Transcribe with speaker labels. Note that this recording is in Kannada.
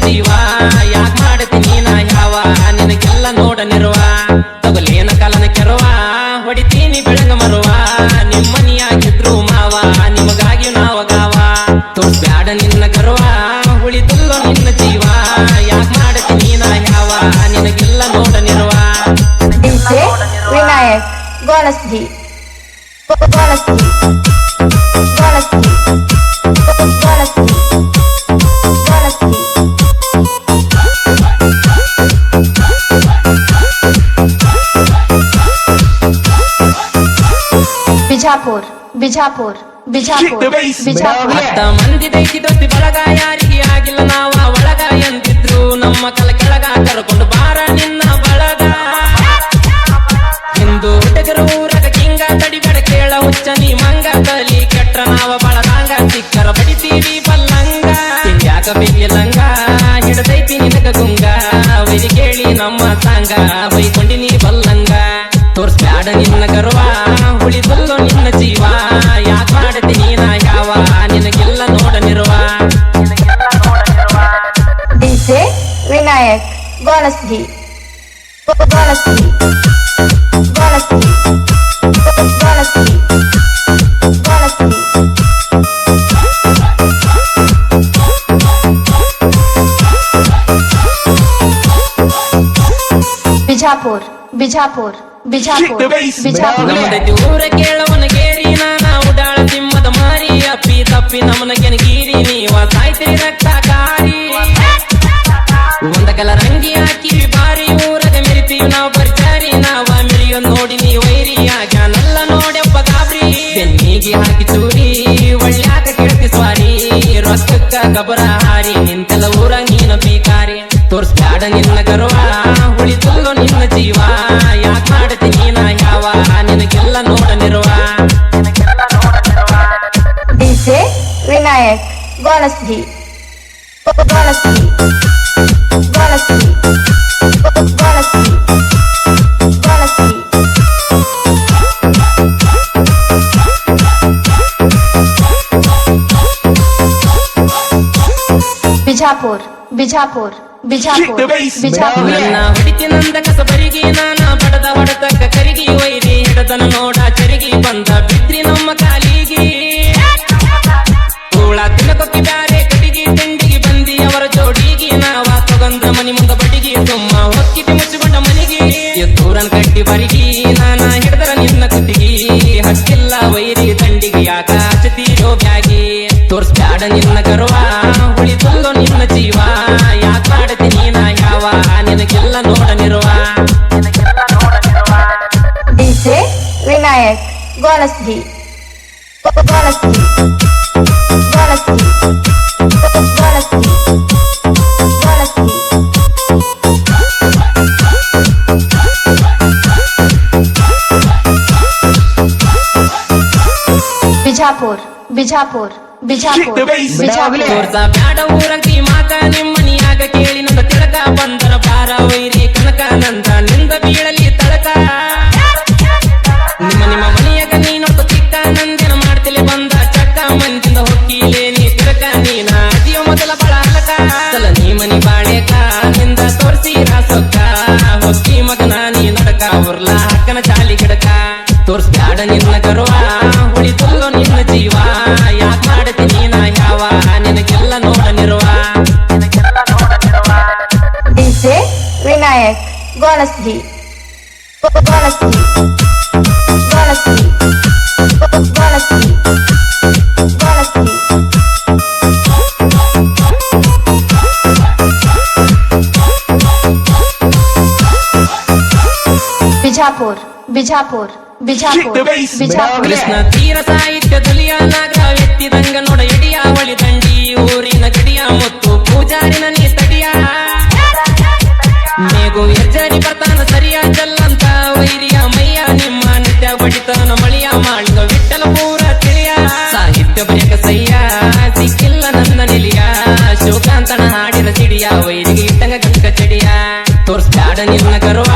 Speaker 1: ಜೀವ ಯಾಕ್ ಮಾಡ್ತೀನಿ ನಾ ಯಾವ ನಿನಗೆಲ್ಲ ನೋಡ ನಿರುವ ತಗಲೇನ ಕಾಲನ ಕೆರವ ಹೊಡಿತೀನಿ ಬೆಳಗ ಮರುವ ನಿಮ್ಮನಿಯಾಗಿದ್ರು ಮಾವ ನಿಮಗಾಗಿ ನಾವ ಗಾವ ತೋರ್ಸ್ಬ್ಯಾಡ ನಿನ್ನ ಗರ್ವ ಉಳಿದುಲ್ಲೋ ನಿನ್ನ ಜೀವ ಯಾಕ್ ಮಾಡ್ತೀನಿ ನಾ ಯಾವ ನಿನಗೆಲ್ಲ ನೋಡ ನಿರುವ
Speaker 2: DJ Vinayak Gonasdi Gonasdi Gonasdi Gonasdi Gonasdi Bijapur Bijapur Bijapur Bijapur
Speaker 1: ಹತ್ತ ಮಂದಿ ದೈತಿ ದೋಸ್ತಿ ಬಳಗ ಯಾರಿಗೆ ಆಗಿಲ್ಲ ನಾವ ಒಳಗ ಎಂದಿದ್ರು ನಮ್ಮ ಕಲ ಕೆಳಗ ಕರ್ಕೊಂಡು ಬಾರ ನಿನ್ನ ಬಳಗ ಹಿಂದೂ ಹುಡುಗರು ಊರಗ ಕಿಂಗ ತಡಿಬೇಡ ಕೇಳ ಹುಚ್ಚ ನೀ ಮಂಗ ತಲಿ ಕೆಟ್ರ ನಾವ ಬಳಗಾಂಗ ಚಿಕ್ಕರ ಬಡಿತೀವಿ ಬಲ್ಲಂಗ ಯಾಕ ಬಿಲ್ಲಿಲಂಗ ಹಿಡದೈತಿ ನಿನಗ ಗುಂಗ ವೈರಿ ಕೇಳಿ ನಮ್ಮ ಸಾಂಗ ಬೈಕೊಂಡಿ ನೀ ಬಲ್ಲಂಗ ತೋರ್ಸ್ಬ್ಯಾಡ ನಿನ್ನ ಗರ್ವ ಉಳಿದಲ್ಲೋ ನಿನ್ನ ಜೀವ ಯಾಕ ಮಾಡ್ತೀನಿ ನಾ ಯಾವ ನಿನಗೆಲ್ಲ ನೋಡ ನಿರುವ
Speaker 2: DJ Vinayak Gonasdi Gonasdi Gonasdi Gonasdi Gonasdi Bijapur Bijapur Bijapur Bijapur
Speaker 1: ನಮ್ಮದೈತಿ ಊರ ಕೇಳವನ ಗೇರಿ ನಾನ ಉಡಾಳ ತಿಮ್ಮದ ಮಾರಿ ಅಪ್ಪಿ ತಪ್ಪಿ ನಮ್ಮನ ಗೆನಗೀರಿ ನೀವ ಸಾಯ್ತಿರಿ ರಕ್ತ ಕಾರಿ ಒಂದ ಕಲ ರಂಗಿ ಹಾಕಿ ಬಾರಿ ಊರಗ ಮೆರಿತೀವಿ ನಾವು ಬರ್ಚಾರಿ ನಾವ ಮಿಳಿಯೋ ನೋಡಿ ನೀ ವೈರಿ ಆಗ್ಯಾನಲ್ಲ ನೋಡ್ಯಪ್ಪ ಗಾಬ್ರಿ ಬೆನ್ನಿಗೆ ಹಾಕಿ ಚೂರಿ ಒಳ್ಳ್ಯಾಕ ಕೇಳ್ತಿ ಸ್ವಾರಿ ರೊಕ್ಕಕ್ಕ ಗಬರ ಹಾರಿ ನಿಂತೆಲ್ಲ ಊರ ನೀನು ಬೇಕಾರಿ ತೋರ್ಸ್ಬ್ಯಾಡ ನಿನ್ನ ಗರ್ವ ಉಳಿದಲ್ಲೋ ನಿನ್ನ ಜೀವ ಯಾಕ ಮಾಡ್ತೀನಿ ನಾ ಯಾವ ನಿನಗೆಲ್ಲ ನೋಡ ನಿರುವ
Speaker 2: DJ Vinayak Gonasdi Gonasdi Gonasdi Gonasdi Gonasdi Bijapur Bijapur Bijapur Bijapur
Speaker 1: ನನ್ನ ಹೊಡಿತಿನಂದ ಕಸಬರಿಗೆ ನಾನ ಬಡದ ಹೊಡೆತಕ್ಕ ಕರಿಗಿ ವೈರಿ ಹಿಡದನ ನೋಡ ಚರಿಗಿ ಬಂದ ಬಿದ್ರಿ ನಮ್ಮ ಕಾಲಿಗೆ ಕೂಳ ತಿನ್ನಕೊಕ್ಕಿ ಬ್ಯಾರೆ ಕಟಿಗಿ ತಿಂಡಿಗೆ ಬಂದಿ ಅವರ ಜೋಡಿಗೆ ನಾವ ತಗೊಂಡ್ರ ಮನಿ ಮುಂದ ಬಡಿಗಿ ಸುಮ್ಮ ಹೊಕ್ಕಿತಿ ಮುಚ್ಚಿಕೊಂಡ ಮನಿಗೆ ಎದ್ದೂರನ್ ಕಟ್ಟಿ ಬರಿಗಿ ನಾನ ಹಿಡ್ದರ ನಿನ್ನ ಕುತ್ತಿಗೆ ಹಕ್ಕಿಲ್ಲ ವೈರಿ ದಂಡಿಗೆ ಯಾಕ ಹಚ್ಚತೀರೋ ಬ್ಯಾಗಿ ತೋರ್ಸ್ಬ್ಯಾಡ ನಿನ್ನ ಗರ್ವ ಉಳಿದಲ್ಲೋ ನಿನ್ನ ಜೀವ ಯಾಕ ಮಾಡ್ತೀನಿ ನಾ ಯಾವ ನಿನಗೆಲ್ಲ ನೋಡ ನಿರುವ
Speaker 2: DJ Vinayak Gonasdi Gonasdi Gonasdi Gonasdi Gonasdi Bijapur Bijapur Bijapur Bijapur
Speaker 1: ತೋರ್ಸ ಬ್ಯಾಡ ಊರಂಗಿ ಮಾಕ ನಿಮ್ಮನಿಯಾಗ ಕೇಳಿ ನಂದ ತಿಳಕ ಬಂದರ ಬಾರ ವೈರಿ ಕನಕ ನಂದ ನಿಂದ ಬೀಳಲಿ ತಳಕ ನಿಮ್ಮ ಮನೆಯಾಗ ನೀನೊಬ್ಬ ಚಿಕ್ಕ ನಂದೇನ ಮಾಡ್ತಿಲೆ ಬಂದ ಚಕ್ಕ ಮಂದಿಂದ ಹೊಕ್ಕಿಲೆ ನೀ ತಿಳಕ ನೀನ ಅದಿಯೋ ಮೊದಲ ಬಳ ಅಲಕ ಸಲ ನೀ ಮನಿ ಬಾಳೆಕ ನಿಂದ ತೋರ್ಸಿ ರಾಸೊಕ್ಕ ಹೊಕ್ಕಿ ಮಗನ ನೀ ನಡಕ ಉರ್ಲ ಹಕ್ಕನ ಚಾಲಿ ಗಿಡಕ ತೋರ್ಸ್ಬ್ಯಾಡ ನಿನ್ನ ಗರ್ವ ಉಳಿದಲ್ಲೋ ನಿನ್ನ ಜೀವ ಯಾಕ ಮಾಡ್ತೀನಿ ನಾ ಯಾವ ನಿನಗೆಲ್ಲ ನೋಡ ನಿರುವ
Speaker 2: DJ Vinayak Gonasdi Gonasdi Gonasdi Gonasdi Gonasdi Bijapur Bijapur Bijapur Bijapur
Speaker 1: Krishna ತೀರ ಸಾಹಿತ್ಯ ದುಲಿಯ ನಾಗ ಎತ್ತಿದಂಗ ನೋಡ ಎಡಿಯ ಒಳಿ ದಂಡಿ ಊರಿನ ಗಡಿಯ ಮತ್ತು ಪೂಜಾರಿನ ನೀ ತಡಿಯ ಮೇಗು ಹೆಜ್ಜರಿ ಬರ್ತಾನ ಸರಿಯ ಜಲ್ಲಂತ ವೈರಿಯ ಮೈಯ ನಿಮ್ಮ ನಿತ್ಯ ಬಡಿತನ ಮಳಿಯ ಮಾಡಿದ ವಿಠಲ ಪೂರ ತಿಳಿಯ ಸಾಹಿತ್ಯ ಬಯಕ ಸಯ್ಯ ಸಿಕ್ಕಿಲ್ಲ ನನ್ನ ನಿಲಿಯ ಶೋಕಾಂತನ ಹಾಡಿನ ಸಿಡಿಯ ವೈರಿಗೆ ಇಟ್ಟಂಗ ಗಂಗ ಚಡಿಯ ತೋರ್ಸ್ಬ್ಯಾಡ ನಿನ್ನ ಗರ್ವ